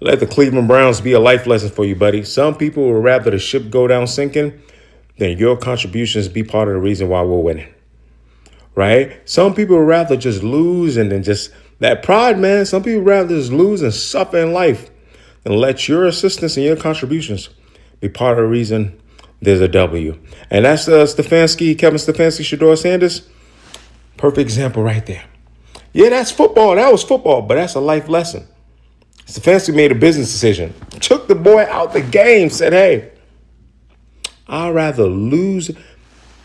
Let the Cleveland Browns be a life lesson for you, buddy. Some people would rather the ship go down sinking than your contributions be part of the reason why we're winning. Right? Some people would rather just lose and then just that pride, man. Some people would rather just lose and suffer in life than let your assistance and your contributions be part of the reason there's a W. And that's Kevin Stefanski, Shedeur Sanders. Perfect example right there. Yeah, that's football. That was football, but that's a life lesson. Stefanski made a business decision. Took the boy out the game. Said, hey, I'd rather lose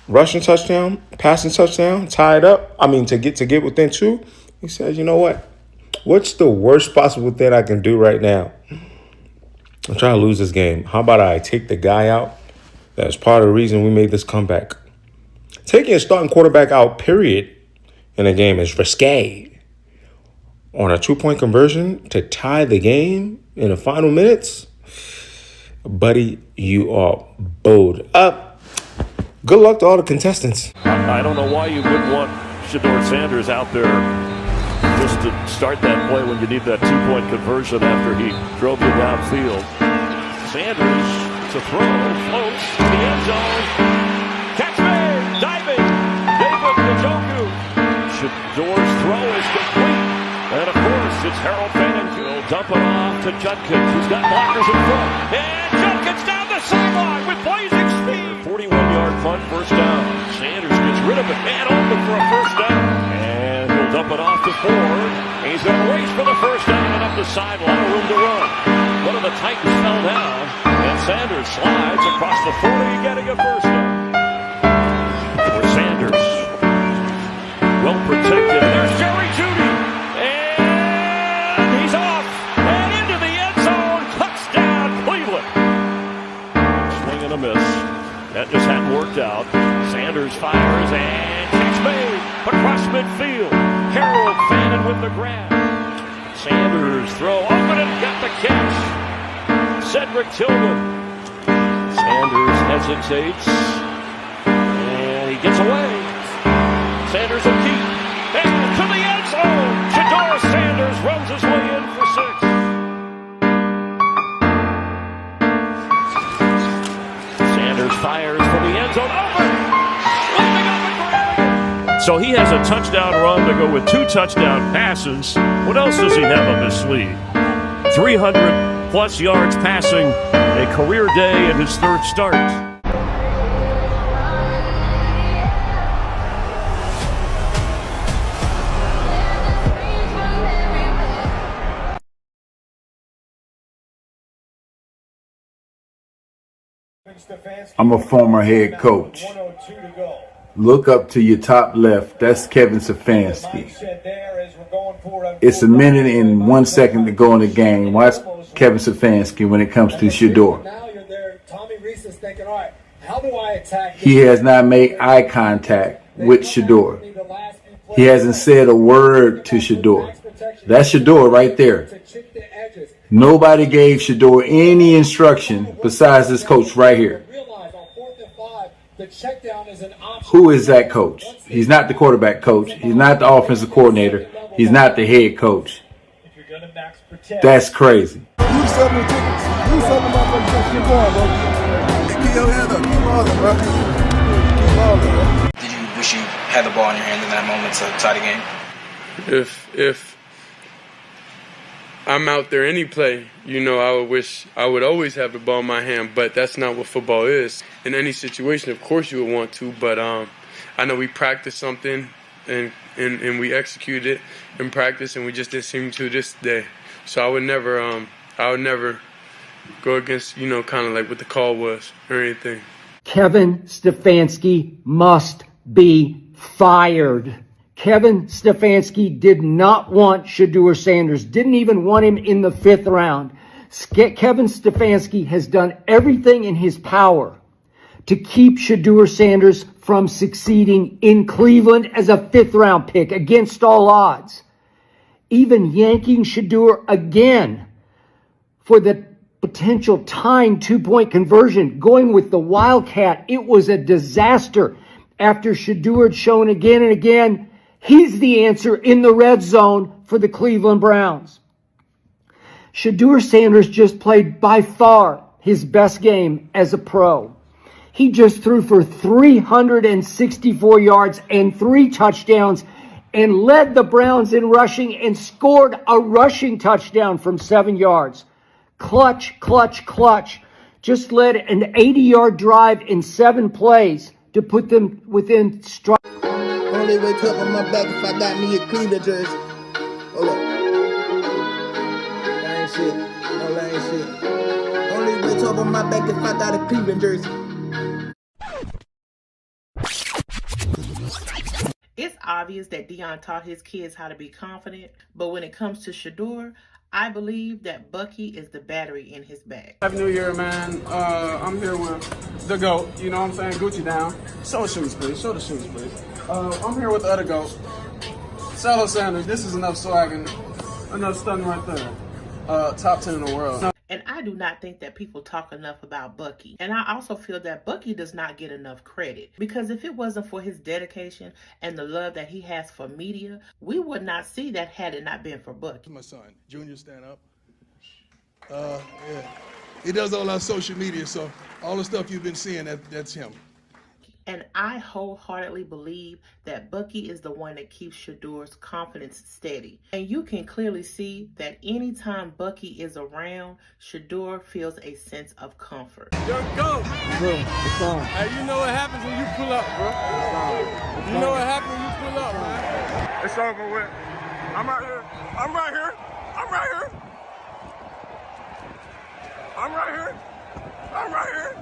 rushing touchdown, passing touchdown, tie it up. To get within 2. He says, you know what? What's the worst possible thing I can do right now? I'm trying to lose this game. How about I take the guy out? That's part of the reason we made this comeback. Taking a starting quarterback out, period, in a game is risque. On a 2-point conversion to tie the game in the final minutes, buddy, you are bowled up. Good luck to all the contestants. I don't know why you wouldn't want Shedeur Sanders out there just to start that play when you need that 2-point conversion after he drove you downfield. Sanders to throw, floats to the end zone. Catch made, diving, David Njoku. Shedeur's throw is complete. And of course, it's Harold Fannin. He'll dump it off to Judkins, who's got blockers in front. And Judkins down the sideline with blazing speed. 41-yard punt, first down. Sanders gets rid of it and open for a first down. And he'll dump it off to Ford. He's going to race for the first down and up the sideline, room to run. One of the Titans fell down, and Sanders slides across the 40, getting a first down. For Sanders, well protected. There's Jerry Jeudy. A miss. That just hadn't worked out. Sanders fires and catch made across midfield. Harold Fannin with the grab. Sanders throw open and got the catch. Cedric Tillman. Sanders hesitates and he gets away. Sanders will keep. And to the end zone. Shedeur Sanders runs his way in for 6. Fires from the end zone, open, leaping up and grabbing. So he has a touchdown run to go with 2 touchdown passes. What else does he have up his sleeve? 300-plus yards passing, a career day in his 3rd start. I'm a former head coach. Look up to your top left. That's Kevin Stefanski. It's a minute and 1 second to go in the game. Watch Kevin Stefanski when it comes to Shedeur. He has not made eye contact with Shedeur. He hasn't said a word to Shedeur. That's Shedeur right there. Nobody gave Shedeur any instruction besides this coach right here. Who is that coach? He's not the quarterback coach. He's not the offensive coordinator. He's not the head coach. That's crazy. You sell me tickets. You sell them up and keep going, bro. Keep your hand up. Keep balling, bro. Keep balling, bro. Did you wish you had the ball in your hand in that moment to tie the game? If I'm out there any play, I would always have the ball in my hand, but that's not what football is. In any situation, of course you would want to, but I know we practiced something and we executed it in practice, and we just didn't seem to this day. So I would never go against, kind of like what the call was or anything. Kevin Stefanski must be fired. Kevin Stefanski did not want Shedeur Sanders, didn't even want him in the 5th round. Kevin Stefanski has done everything in his power to keep Shedeur Sanders from succeeding in Cleveland as a 5th round pick against all odds. Even yanking Shedeur again for the potential tying 2-point conversion, going with the Wildcat. It was a disaster after Shedeur had shown again and again he's the answer in the red zone for the Cleveland Browns. Shedeur Sanders just played by far his best game as a pro. He just threw for 364 yards and 3 touchdowns and led the Browns in rushing and scored a rushing touchdown from 7 yards. Clutch, clutch, clutch. Just led an 80-yard drive in 7 plays to put them within strike. Only way tough on my back if I got me a Cleveland jersey. Hold up. That ain't shit. No, that ain't shit. Only way tough on my back if I got a Cleveland jersey. It's obvious that Deion taught his kids how to be confident, but when it comes to Shedeur, I believe that Bucky is the battery in his back. Happy New Year, man. I'm here with the GOAT, you know what I'm saying? Gucci down. Show the shoes, please. Show the shoes, please. I'm here with the other GOAT, Shedeur Sanders. This is enough swag and enough stunning right there. Top 10 in the world. And I do not think that people talk enough about Bucky. And I also feel that Bucky does not get enough credit. Because if it wasn't for his dedication and the love that he has for media, we would not see that had it not been for Bucky. My son, Junior, stand up. Yeah. He does all our social media, so all the stuff you've been seeing, that's him. And I wholeheartedly believe that Bucky is the one that keeps Shedeur's confidence steady. And you can clearly see that anytime Bucky is around, Shedeur feels a sense of comfort. Yo, go! Hey, you know what happens when you pull up, bro? You know what happens when you pull up, man? It's over with. I'm right here. I'm right here. I'm right here. I'm right here. I'm right here.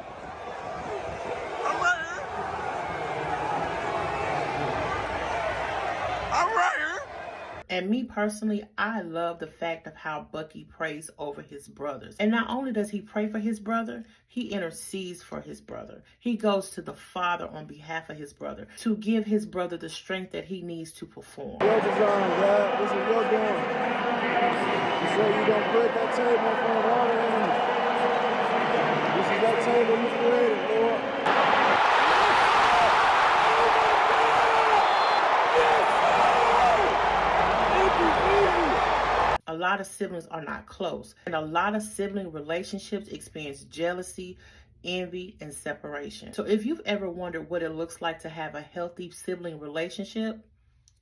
I'm right here. I'm right here. And me personally, I love the fact of how Bucky prays over his brothers. And not only does he pray for his brother, he intercedes for his brother. He goes to the Father on behalf of his brother to give his brother the strength that he needs to perform. Your design, God. This is your game. So you don't put that table in front of all the enemies. This is that table you created, Lord. A lot of siblings are not close, and a lot of sibling relationships experience jealousy, envy, and separation. So if you've ever wondered what it looks like to have a healthy sibling relationship,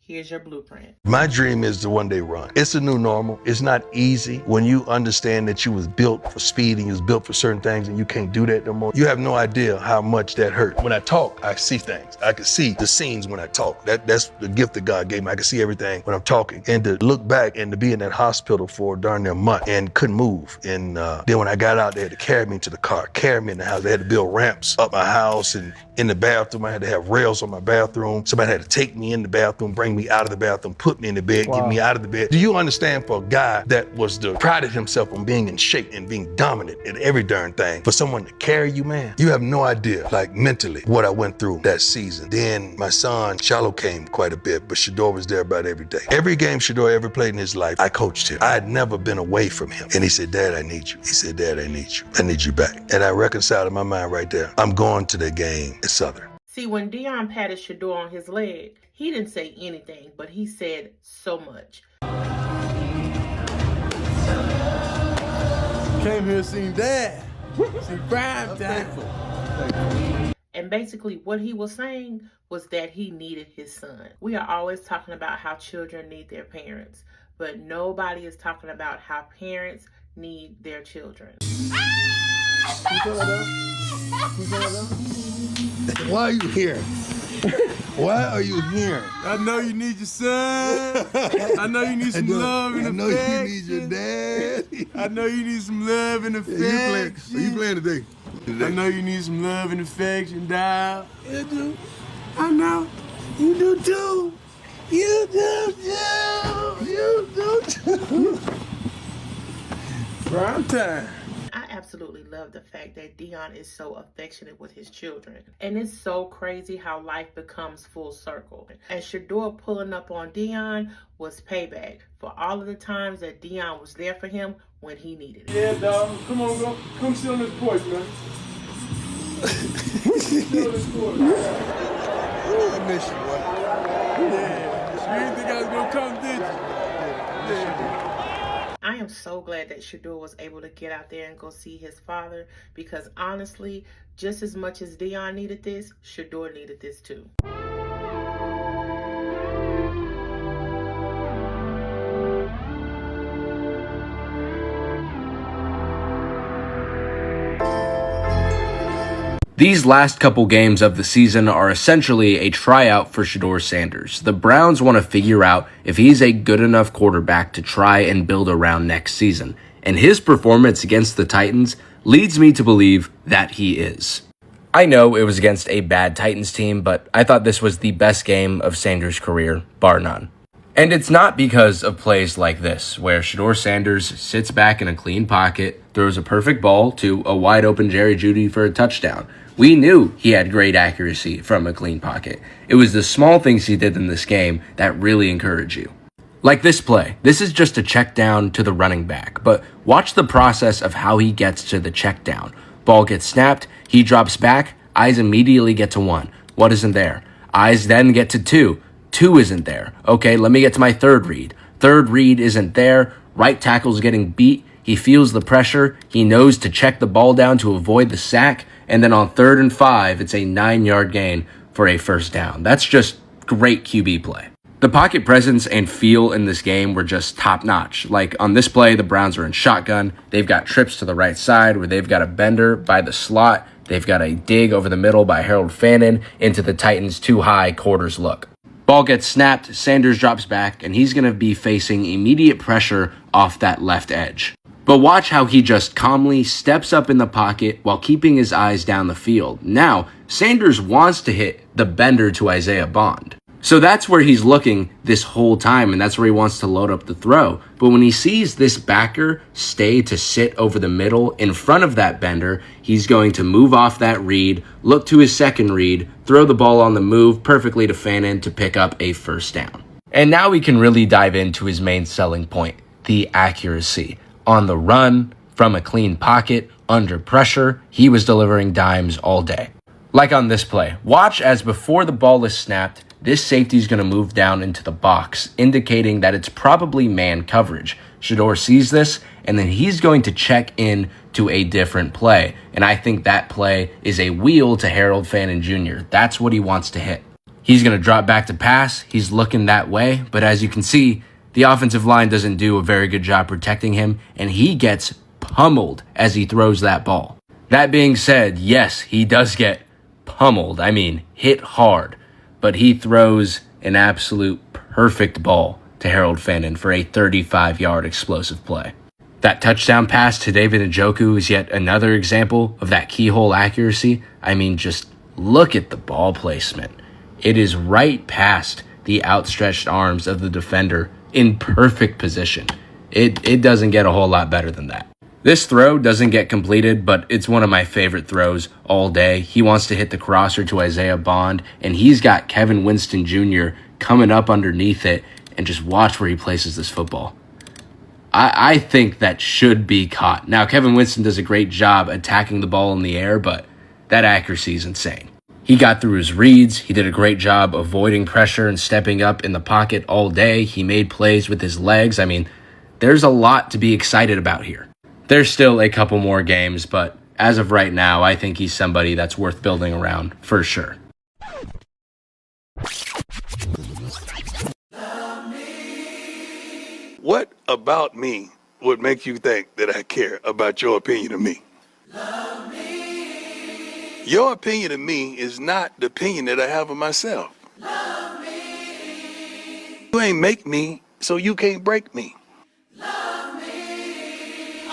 here's your blueprint. My dream is to one day run. It's a new normal. It's not easy when you understand that you was built for speed and you was built for certain things and you can't do that no more. You have no idea how much that hurt. When I talk, I see things. I can see the scenes when I talk. That's the gift that God gave me. I can see everything when I'm talking. And to look back and to be in that hospital for darn near a month and couldn't move. And then when I got out, they had to carry me to the car, carry me in the house. They had to build ramps up my house and in the bathroom. I had to have rails on my bathroom. Somebody had to take me in the bathroom, bring me out of the bathroom, put me in the bed, get me out of the bed. Do you understand, for a guy that prided himself on being in shape and being dominant in every darn thing, for someone to carry you, man, you have no idea, like mentally, what I went through that season. Then my son, Shiloh, came quite a bit, but Shedeur was there about every day. Every game Shedeur ever played in his life, I coached him. I had never been away from him. And he said, Dad, I need you. He said, Dad, I need you. I need you back. And I reconciled in my mind right there. I'm going to the game at Southern. See, when Deion patted Shedeur on his leg, he didn't say anything, but he said so much. Came here, seen Dad. See prime time. And basically what he was saying was that he needed his son. We are always talking about how children need their parents, but nobody is talking about how parents need their children. Why are you here? Why are you here? I know you need your son. I know you need some love and affection. I know you need your dad. I know you need some love and affection. Are you playing today? I know you need some love and affection, dog. You do. I know. You do too. You do too. You do too. Prime time. I absolutely love the fact that Deion is so affectionate with his children. And it's so crazy how life becomes full circle. And Shedeur pulling up on Deion was payback for all of the times that Deion was there for him when he needed it. Yeah, dog. Come on, go. Come sit on this porch, man. Sit on this porch. I miss you, boy. Yeah. You didn't think I was going to come, did you? Yeah. I am so glad that Shedeur was able to get out there and go see his father, because honestly, just as much as Dion needed this, Shedeur needed this too. These last couple games of the season are essentially a tryout for Shedeur Sanders. The Browns want to figure out if he's a good enough quarterback to try and build around next season, and his performance against the Titans leads me to believe that he is. I know it was against a bad Titans team, but I thought this was the best game of Sanders' career, bar none. And it's not because of plays like this, where Shedeur Sanders sits back in a clean pocket, throws a perfect ball to a wide open Jerry Jeudy for a touchdown. We knew he had great accuracy from a clean pocket. It was the small things he did in this game that really encourage you. Like this play. This is just a check down to the running back, but watch the process of how he gets to the check down. Ball gets snapped, he drops back, eyes immediately get to 1. What isn't there? Eyes then get to 2. 2 isn't there. Okay, let me get to my third read. Third read isn't there. Right tackle's getting beat. He feels the pressure. He knows to check the ball down to avoid the sack. And then on 3rd and 5, it's a 9-yard gain for a first down. That's just great QB play. The pocket presence and feel in this game were just top-notch. Like on this play, the Browns are in shotgun. They've got trips to the right side where they've got a bender by the slot. They've got a dig over the middle by Harold Fannin into the Titans' too high quarters look. Ball gets snapped, Sanders drops back, and he's going to be facing immediate pressure off that left edge. But watch how he just calmly steps up in the pocket while keeping his eyes down the field. Now, Sanders wants to hit the bender to Isaiah Bond. So that's where he's looking this whole time, and that's where he wants to load up the throw. But when he sees this backer stay to sit over the middle in front of that bender, he's going to move off that read, look to his second read, throw the ball on the move perfectly to Fannin to pick up a first down. And now we can really dive into his main selling point, the accuracy. On the run, from a clean pocket, under pressure, he was delivering dimes all day. Like on this play, watch as before the ball is snapped, this safety is going to move down into the box, indicating that it's probably man coverage. Shedeur sees this, and then he's going to check in to a different play. And I think that play is a wheel to Harold Fannin Jr. That's what he wants to hit. He's going to drop back to pass. He's looking that way, but as you can see, the offensive line doesn't do a very good job protecting him, and he gets pummeled as he throws that ball. That being said, yes, he does get pummeled. I mean, hit hard. But he throws an absolute perfect ball to Harold Fannin for a 35-yard explosive play. That touchdown pass to David Njoku is yet another example of that keyhole accuracy. I mean, just look at the ball placement. It is right past the outstretched arms of the defender in perfect position. It doesn't get a whole lot better than that. This throw doesn't get completed, but it's one of my favorite throws all day. He wants to hit the crosser to Isaiah Bond, and he's got Kevin Winston Jr. coming up underneath it, and just watch where he places this football. I think that should be caught. Now, Kevin Winston does a great job attacking the ball in the air, but that accuracy is insane. He got through his reads. He did a great job avoiding pressure and stepping up in the pocket all day. He made plays with his legs. I mean, there's a lot to be excited about here. There's still a couple more games, but as of right now, I think he's somebody that's worth building around for sure. What about me would make you think that I care about your opinion of me? Your opinion of me is not the opinion that I have of myself. You ain't make me, so you can't break me.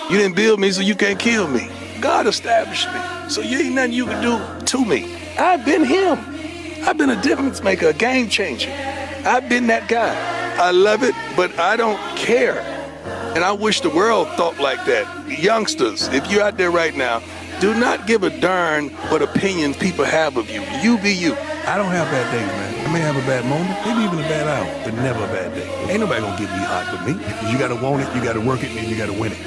You didn't build me, so you can't kill me. God established me, so you ain't nothing you can do to me. I've been him. I've been a difference maker, a game changer. I've been that guy. I love it, but I don't care. And I wish the world thought like that. Youngsters, if you're out there right now, do not give a darn what opinions people have of you. You be you. I don't have bad days, man. I may have a bad moment, maybe even a bad hour, but never a bad day. Ain't nobody gonna get me hot but me. Because you gotta want it, you gotta work it, and you gotta win it.